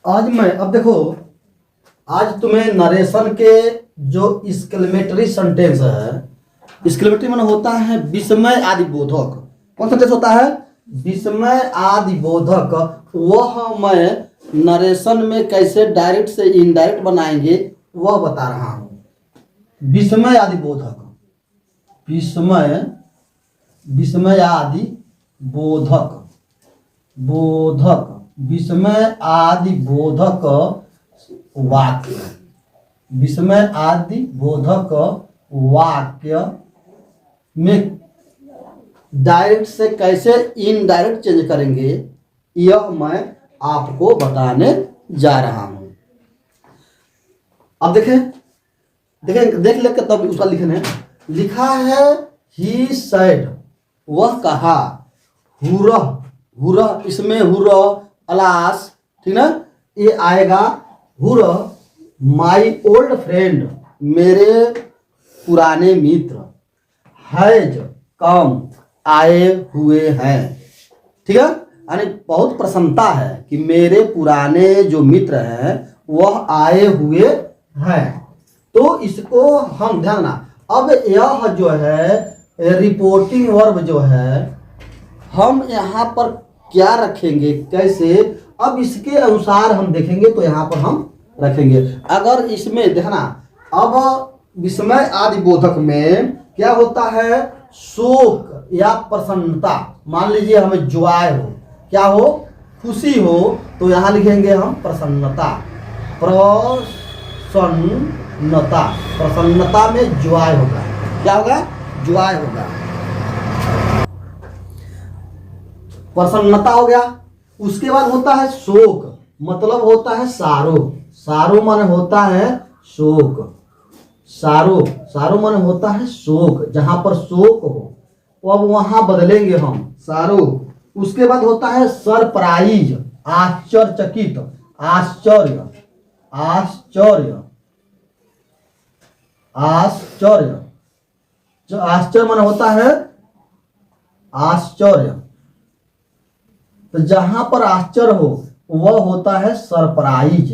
आज मैं अब देखो, आज तुम्हें नरेशन के जो एक्सक्लेमेटरी सेंटेंस है, एक्सक्लेमेटरी माने होता है विस्मय आदि बोधक। कौन सेंटेंस होता है? विस्मय आदि बोधक। वह मैं नरेशन में कैसे डायरेक्ट से इनडायरेक्ट बनाएंगे वह बता रहा हूं। विस्मय आदि बोधक, विस्मय आदि बोधक, विस्मय आदि बोधक वाक्य, विस्मय आदि बोधक वाक्य में डायरेक्ट से कैसे इनडायरेक्ट चेंज करेंगे यह मैं आपको बताने जा रहा हूं। अब देखें देख लेकर तब उसका लिखने लिखा है ही सेड, वह कहा। हुरह, इसमें हुरह अलास, ठीक ना, ये आएगा। हुरह माई ओल्ड फ्रेंड, मेरे पुराने मित्र। हैज कम, आए हुए हैं, ठीक है। यानी बहुत प्रसन्नता है कि मेरे पुराने जो मित्र हैं वह आए हुए हैं। तो इसको हम ध्यान देना। अब यह जो है रिपोर्टिंग वर्ब जो है हम यहाँ पर क्या रखेंगे, कैसे, अब इसके अनुसार हम देखेंगे तो यहाँ पर हम रखेंगे। अगर इसमें देखना, अब विस्मय आदि बोधक में क्या होता है, शोक या प्रसन्नता। मान लीजिए हमें जॉय हो, क्या हो, खुशी हो, तो यहाँ लिखेंगे हम प्रसन्नता। प्रसन्नता में जॉय होगा। क्या होगा? जॉय होगा। प्रसन्नता हो गया। उसके बाद होता है शोक, मतलब होता है सारो। सारो माने होता है शोक। सारो माने होता है शोक, जहां पर शोक हो तो अब वहां बदलेंगे हम सारो। उसके बाद होता है सरप्राइज, आश्चर्यचकित, आश्चर्य, जो आश्चर्य माने होता है आश्चर्य। तो जहां पर आश्चर्य हो वह होता है सरप्राइज,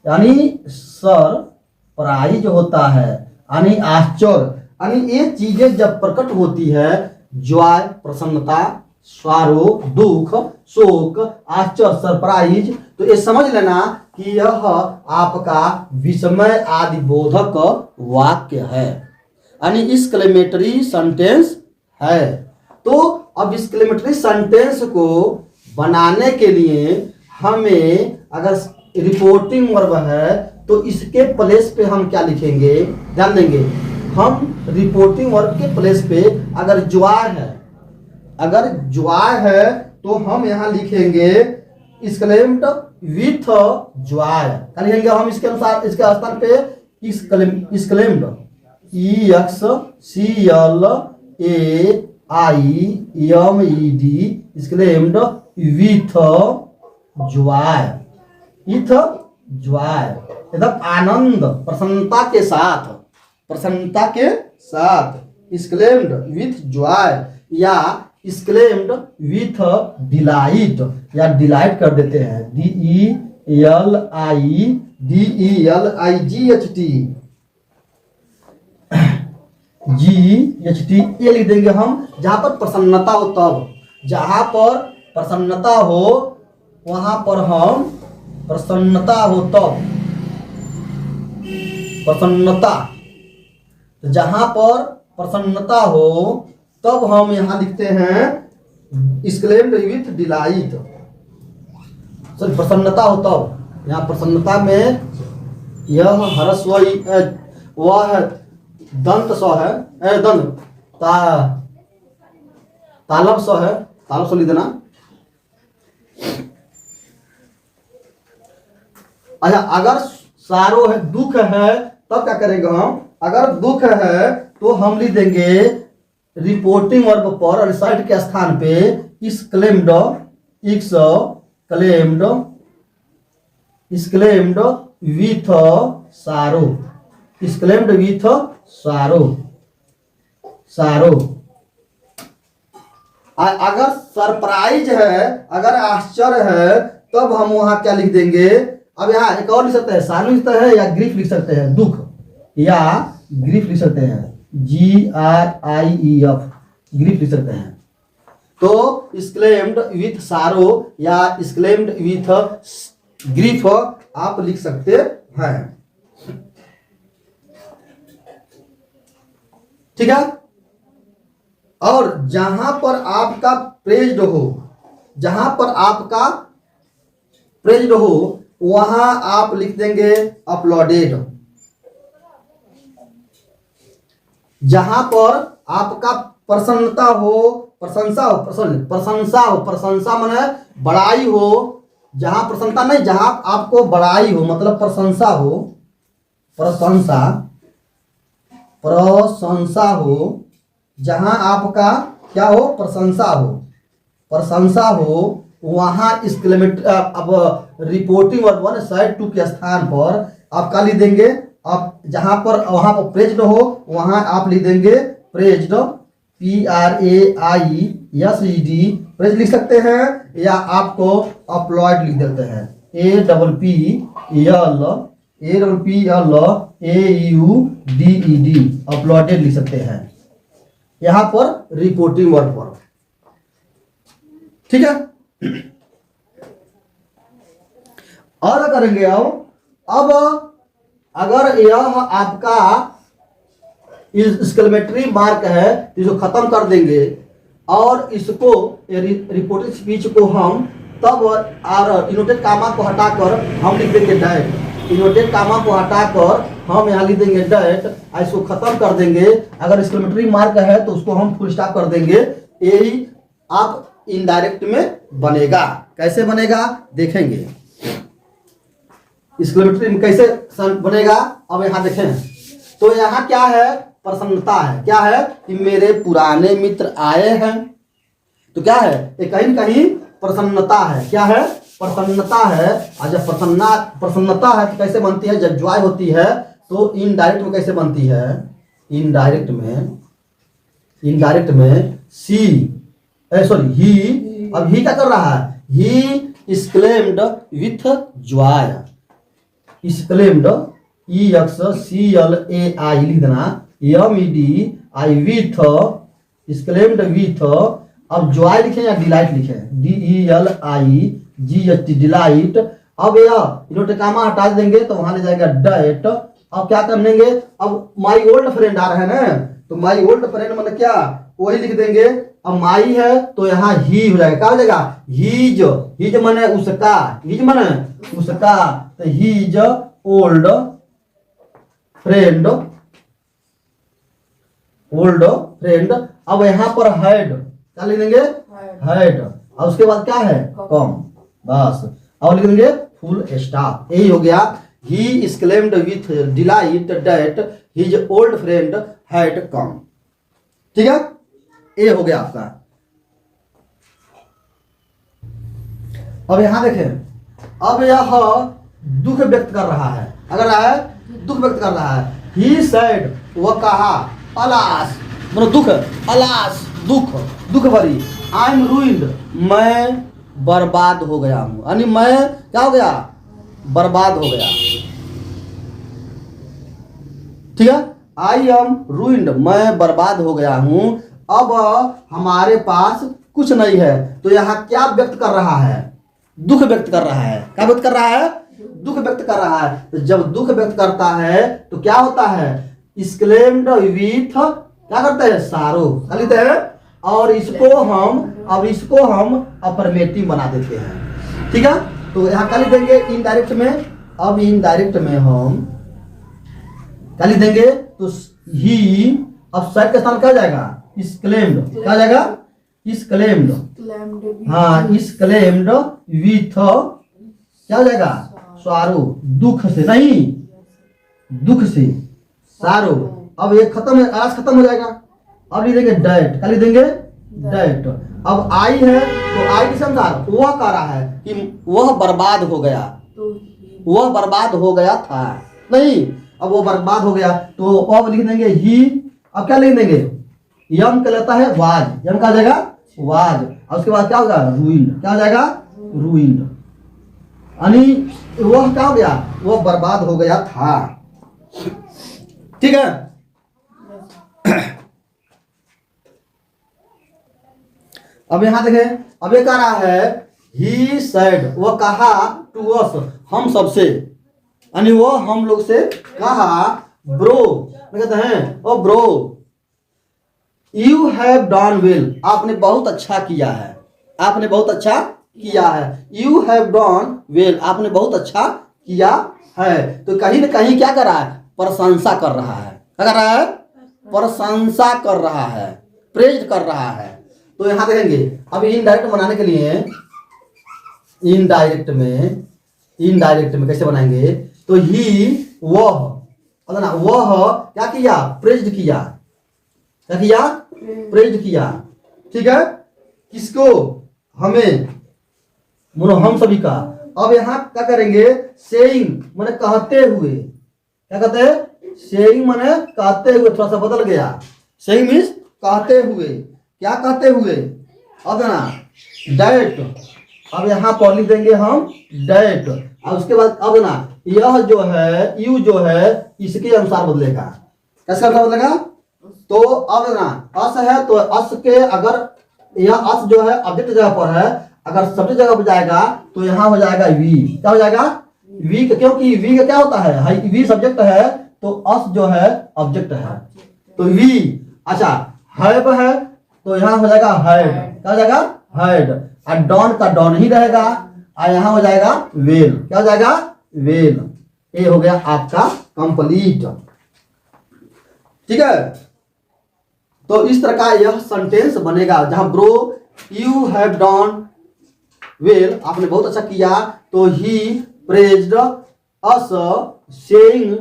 यानी सरप्राइज होता है, यानी आश्चर्य। यानी ये चीजें जब प्रकट होती है, जॉय, प्रसन्नता, स्वारो, दुख, शोक, आश्चर्य, सरप्राइज, तो ये समझ लेना कि यह आपका विस्मय आदि बोधक वाक्य है, यानी एक्सक्लेमेटरी सेंटेंस है। तो अब एक्सक्लेमेटरी सेंटेंस को बनाने के लिए हमें, अगर रिपोर्टिंग वर्ब है तो इसके प्लेस पे हम क्या लिखेंगे, ध्यान देंगे। हम रिपोर्टिंग वर्ब के प्लेस पे अगर जॉय है तो हम यहां लिखेंगे एक्सक्लेम्ड विथ जॉय। क्या लिखेंगे हम इसके अनुसार, इसके स्थान पे exclaimed, EXCLAIMED, exclaimed with Joy, एकदम आनंद, प्रसन्नता के साथ, एक्सक्लेम्ड विथ जॉय, या एक्सक्लेम्ड विथ डिलाइट, या डिलाइट कर देते हैं, DELIGHT, ये लिख देंगे हम। जहां पर प्रसन्नता हो, तब जहां पर प्रसन्नता हो वहां पर हम प्रसन्नता हो, तब प्रसन्नता, तो जहां पर प्रसन्नता हो तब हम यहां लिखते हैं एक्सक्लेम्ड विथ डिलाइट। सर प्रसन्नता हो तब, यहाँ प्रसन्नता में यह हरस्व वह है, दंत स है, दंत तालब स है, तालब स लिख देना। अच्छा, अगर सारो है, दुख है, तब क्या करेंगे हम, अगर दुख है तो हम लिख देंगे रिपोर्टिंग वर्ब पर रिसाइट के स्थान पे एक्सक्लेम्ड विथ सारो, एक्सक्लेम्ड विथ सारो। अगर सरप्राइज है, अगर आश्चर्य है, तब हम वहां क्या लिख देंगे, अब यहाँ एक और लिख सकते हैं, सानू लिख सकते हैं या ग्रीफ लिख सकते हैं, दुख या ग्रीफ लिख सकते हैं, GRIEF, ग्रीफ लिख सकते हैं। तो एक्सक्लेम्ड विथ सारो या एक्सक्लेम्ड विथ ग्रीफ आप लिख सकते हैं। ठीक है। और जहां पर आपका प्रेज्ड हो, जहां पर आपका प्रेज्ड हो वहां आप लिख देंगे अपलोडेड। जहां पर आपका प्रसन्नता हो, प्रशंसा हो, प्रशंसा माने बड़ाई हो, जहां प्रसन्नता नहीं, जहां आपको बड़ाई हो मतलब प्रशंसा हो, प्रशंसा हो, जहां आपका क्या हो, प्रशंसा हो वहां एक्सक्लेमेटरी अब reporting verb one said to के स्थान पर आप क्या लिख देंगे, आप जहां पर वहां पर प्रेज्ड हो वहां आप लिख देंगे प्रेज्ड, PRAISED प्रेज लिख सकते हैं, या आपको अपलॉयड लिख देते हैं, APPLAUDED अपलॉडेड लिख सकते हैं यहां पर रिपोर्टिंग वर्ब पर। ठीक है। और करेंगे अब अगर यह आपका एक्सक्लेमेटरी मार्क है तो इसको खत्म कर देंगे और इसको रिपोर्टिंग स्पीच को हम तब और इनोटेड कामा को हटाकर हम लिख देंगे डैट, इनोटेड कामा को हटाकर हम यहाँ लिख देंगे डैट, इसको खत्म कर देंगे। अगर एक्सक्लेमेटरी मार्क है तो उसको हम फुल स्टॉप कर देंगे। यही आप इनडायरेक्ट में बनेगा। कैसे बनेगा देखेंगे, एक्सक्लेमेटरी में कैसे बनेगा। अब यहाँ देखें तो यहाँ क्या है, प्रसन्नता है, क्या है कि मेरे पुराने मित्र आए हैं, तो क्या है ये कहीं कहीं प्रसन्नता है, क्या है प्रसन्नता है। और जब प्रसन्नता है तो कैसे बनती है, जब जॉय होती है तो इनडायरेक्ट में कैसे बनती है, इनडायरेक्ट में सी सॉरी ही। अब ही क्या कर रहा है, he exclaimed with Joy, exclaimed EXCLAI लिख देना, MEDI विथ, एक्सक्लेम्ड विथ। अब जॉय लिखे या डिलाइट लिखे, DELIGHT डिलाइट। अब यह इनोटेड कामा हटा देंगे तो वहां ले जाएगा डेट। अब क्या कर लेंगे, अब माई ओल्ड फ्रेंड आ रहा है ना, तो माई ओल्ड फ्रेंड मतलब क्या, वही लिख देंगे। अब माई है तो यहाँ ही हो जाएगा, क्या हो जाएगा हीज, हीज माने उसका, हीज माने उसका, तो his old friend, old friend. अब यहाँ पर हैड क्या लिख देंगे, हैड। और उसके बाद क्या है कम, बस। और लिख देंगे फुल स्टॉप। यही हो गया, he exclaimed with delight that his old friend had come. ठीक है, ये हो गया आपका। अब यहां देखें, अब यह दुख व्यक्त कर रहा है, अगर है दुख व्यक्त कर रहा है। ही सेड, वह कहा, अलास मतलब दुख, अलास दुख, दुख भरी, आई एम रूइंड मैं बर्बाद हो गया हूं, यानी मैं क्या हो गया, बर्बाद हो गया। ठीक है, आई एम रूइंड मैं बर्बाद हो गया हूं। अब हमारे पास कुछ नहीं है, तो यहां क्या व्यक्त कर रहा है, दुख व्यक्त कर रहा है। क्या व्यक्त कर रहा है, दुख व्यक्त कर रहा है। तो जब दुख व्यक्त करता है तो क्या होता है, एक्सक्लेम्ड विथ क्या करते हैं, सारो लिखते हैं। और इसको हम अफर्मेटिव बना देते हैं। ठीक है, तो यहाँ क्या लिख देंगे इनडायरेक्ट में। अब इनडायरेक्ट में हम क्या लिख देंगे, तो ही, अब साइड का स्थान क्या जाएगा, एक्सक्लेम्ड, क्या जाएगा एक्सक्लेम्ड, हाँ एक्सक्लेम्ड विथ क्या हो जाएगा, सारो, दुख से नहीं, दुख से सारो। अब ये खत्म है, आज खत्म हो जाएगा। अब लिख देंगे डेट, क्या लिख देंगे डेट। अब आई है तो आई किस अनुसार, वह कह रहा है कि वह बर्बाद हो गया, वह बर्बाद हो गया था नहीं, अब वो बर्बाद हो गया तो अब लिख देंगे ही। अब क्या लिख देंगे, यम कहलाता है वाज, यम क्या हो जाएगा वाज। और उसके बाद क्या होगा रूइंड, क्या हो जाएगा रूइंड। यानी वह क्या हो गया, वह बर्बाद हो गया था। ठीक है। अब यहां देखें, अब ये कह रहा है ही सेड, वह कहा टू अस, हम सबसे, यानी वो हम लोग से कहा, ब्रो, कहते हैं oh bro, you have done well, आपने बहुत अच्छा किया है, आपने बहुत अच्छा किया है। यू हैव डन वेल, आपने बहुत अच्छा किया है। तो कहीं ना कहीं क्या कर रहा है, प्रशंसा कर रहा है। क्या कर रहा है, प्रशंसा कर रहा है, प्रेज कर रहा है। तो यहां देखेंगे, अब इनडायरेक्ट बनाने के लिए, इनडायरेक्ट में कैसे बनाएंगे, तो ही, वह, अगर ना वह क्या किया, प्रेज्ड किया, क्या किया, प्रेज्ड किया। ठीक है, किसको, हमें, मानो हम सभी का। अब यहां क्या करेंगे, सेइंग माने कहते हुए, क्या कहते हैं, सेइंग माने कहते हुए, थोड़ा सा बदल गया। सेइंग मीन्स कहते हुए, क्या कहते हुए, अब ना डैट, अब यहां पर लिख देंगे हम डैट, और उसके बाद अब ना यह जो है, यू जो है, इसके अनुसार बदलेगा। कैसे अनुसार बदलेगा, तो अब ना अस है, तो अस के अगर यह अस जो है ऑब्जेक्ट जगह पर है, अगर सब्जेक्ट जगह पर जाएगा तो यहां हो जाएगा वी। क्या हो जाएगा, वी, क्योंकि वी का क्या होता है, वी सब्जेक्ट है, तो अस जो है ऑब्जेक्ट है, तो वी। अच्छा, हैव है, तो यहां हो जाएगा हैड, क्या हो जाएगा, हैड, और डॉन का डॉन ही रहेगा, और यहां हो जाएगा वेल, क्या हो जाएगा, वेल। ये हो गया आपका कंप्लीट। ठीक है, तो इस तरह का यह सेंटेंस बनेगा, जहां bro you have done well, आपने बहुत अच्छा किया, तो ही प्रेज्ड अस, सेइंग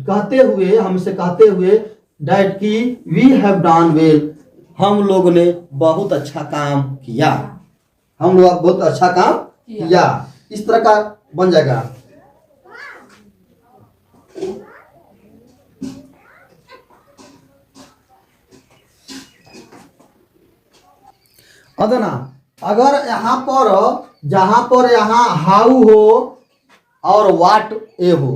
कहते हुए, हमसे कहते हुए, दैट की वी हैव डन वेल, हम लोग ने बहुत अच्छा काम किया, हम लोग बहुत अच्छा काम किया। इस तरह का बन जाएगा। अदना, अगर यहाँ पर, जहां पर यहाँ हाउ हो और वाट ए हो,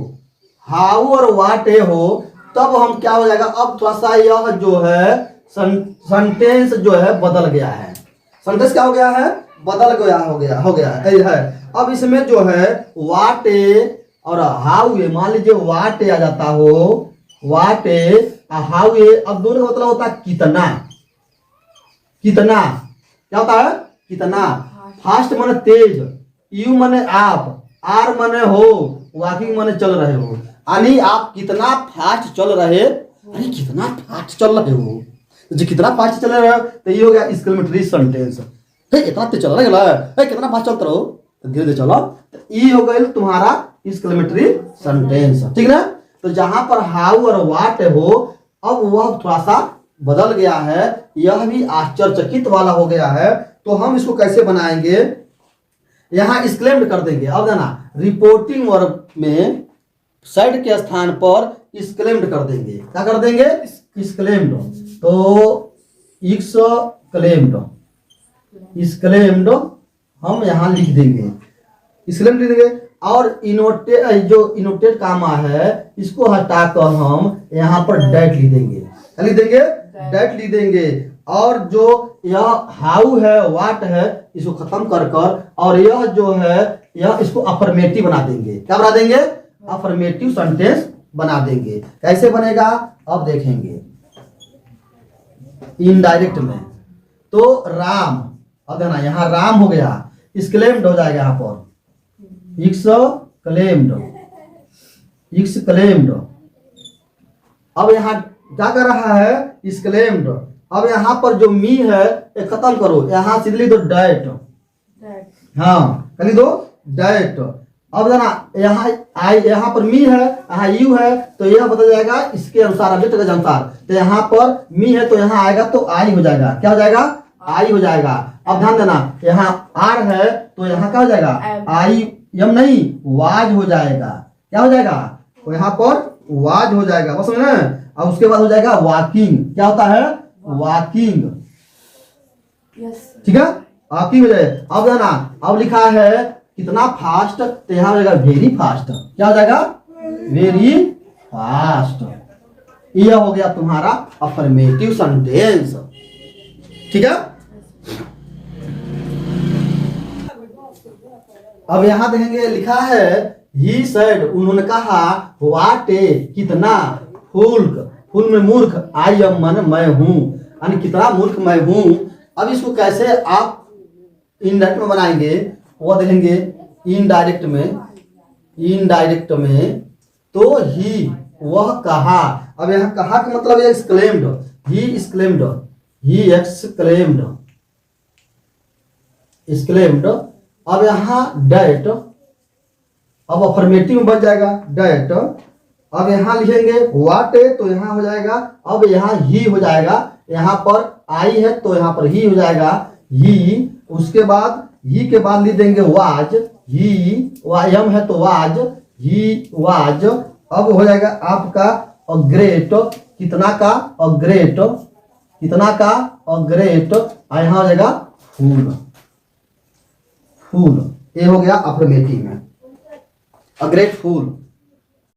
हाउ और वाट ए हो, तब हम क्या हो जाएगा, अब थोड़ा सा यह जो है सेंटेंस जो है बदल गया है। सेंटेंस क्या हो गया है, बदल गया, हो गया है। अब इसमें जो है वाट ए और हाउ ए, मान लीजिए वाट ए आ जाता हो, वाट ए हाउ ए, अब दोनों का मतलब होता है कितना, कितना, क्या होता है, कितना। फास्ट माने तेज, यू माने आप, आर माने हो, वॉकिंग माने चल रहे हो, यानी आप कितना फास्ट चल रहे, अरे कितना फास्ट चल रहे हो, जो कितना फास्ट चल रहे हो, तो ये हो गया एक्सक्लेमेटरी सेंटेंस। इतना तेज चल रहा है, कितना फास्ट चलते रहो, तो धीरे धीरे चलो, तो ये हो गया तुम्हारा एक्सक्लेमेटरी सेंटेंस। ठीक ना, तो जहां पर हाउ और वाट हो, अब वह थोड़ा सा बदल गया है, यह भी आश्चर्यचकित वाला हो गया है। तो हम इसको कैसे बनाएंगे, यहां एक्सक्लेम्ड कर देंगे। अब ना रिपोर्टिंग वर्ब में साइड के स्थान पर एक्सक्लेम्ड कर देंगे, क्या कर देंगे, एक्सक्लेम्ड। तो एक्सक्लेम्ड, एक्सक्लेम्ड हम यहां लिख देंगे, एक्सक्लेम्ड लिख देंगे। और इनोटेट, जो इनोटेट कामा है, इसको हटाकर हम यहां पर डैट लिख देंगे, क्या लिख देंगे, डैट लिख देंगे। और जो यह हाउ है, वाट है, इसको खत्म कर कर, और यह जो है, यह इसको अफर्मेटिव बना देंगे। क्या बना देंगे, अफर्मेटिव सेंटेंस बना देंगे। कैसे बनेगा, अब देखेंगे इनडायरेक्ट में। तो राम, अब देखना यहां राम हो गया, एक्सक्लेम्ड हो जाएगा, यहां पर एक्सक्लेम्ड, एक्सक्लेम्ड। अब यहां क्या कर रहा है, एक्सक्लेम्ड। अब यहां पर जो मी है ये खत्म करो, यहां सीधे लिख दो डैट, हाँ लिख दो डैट। अब ना यहाँ आई, यहाँ पर मी है, यहाँ यू है, तो यह बदल जाएगा इसके अनुसार, ऑब्जेक्ट के अनुसार। तो यहाँ पर मी है, तो यहाँ आएगा तो आई हो जाएगा, क्या हो जाएगा, आई हो जाएगा। अब ध्यान देना, यहाँ आर है, तो यहाँ क्या हो जाएगा, आई यम नहीं, वाज हो जाएगा, क्या हो जाएगा, तो यहाँ पर वाज हो जाएगा, बस समझ में। अब उसके बाद हो जाएगा वॉकिंग, क्या होता है, वॉकिंग, ठीक है, वॉकिंग हो जाए। अब ना, अब लिखा है कितना फास्ट, तो यहाँ हो जाएगा वेरी फास्ट। क्या हो जाएगा? Very fast. यह हो गया तुम्हारा अफर्मेटिव सेंटेंस। ठीक है। अब यहां देखेंगे लिखा है ही सेड, उन्होंने कहा, व्हाट ए, कितना, फूल्क, फूल में मूर्ख, आई एम मन, मैं हूं, यानी कितना मूर्ख मैं हूं। अब इसको कैसे आप इनडायरेक्ट में बनाएंगे वो देखेंगे। इनडायरेक्ट में तो ही, वह कहा। अब यहाँ कहा का मतलब है exclaimed, he exclaimed, he exclaimed. अब यहाँ डैट, अब अफर्मेटिव में बन जाएगा डैट। अब यहाँ लिखेंगे व्हाट है, तो यहाँ हो जाएगा, अब यहाँ ही हो जाएगा, यहाँ पर आई है तो यहाँ पर ही हो जाएगा ही। उसके बाद ही के बाद लिख देंगे वाज, ही, एम है तो वाज, ही वाज। अब हो जाएगा आपका अग्रेट, कितना का अग्रेट, कितना का अग्रेट, और यहाँ हो जाएगा फूल, फूल। ये हो गया अफर्मेटिव में, अ ग्रेट फूल।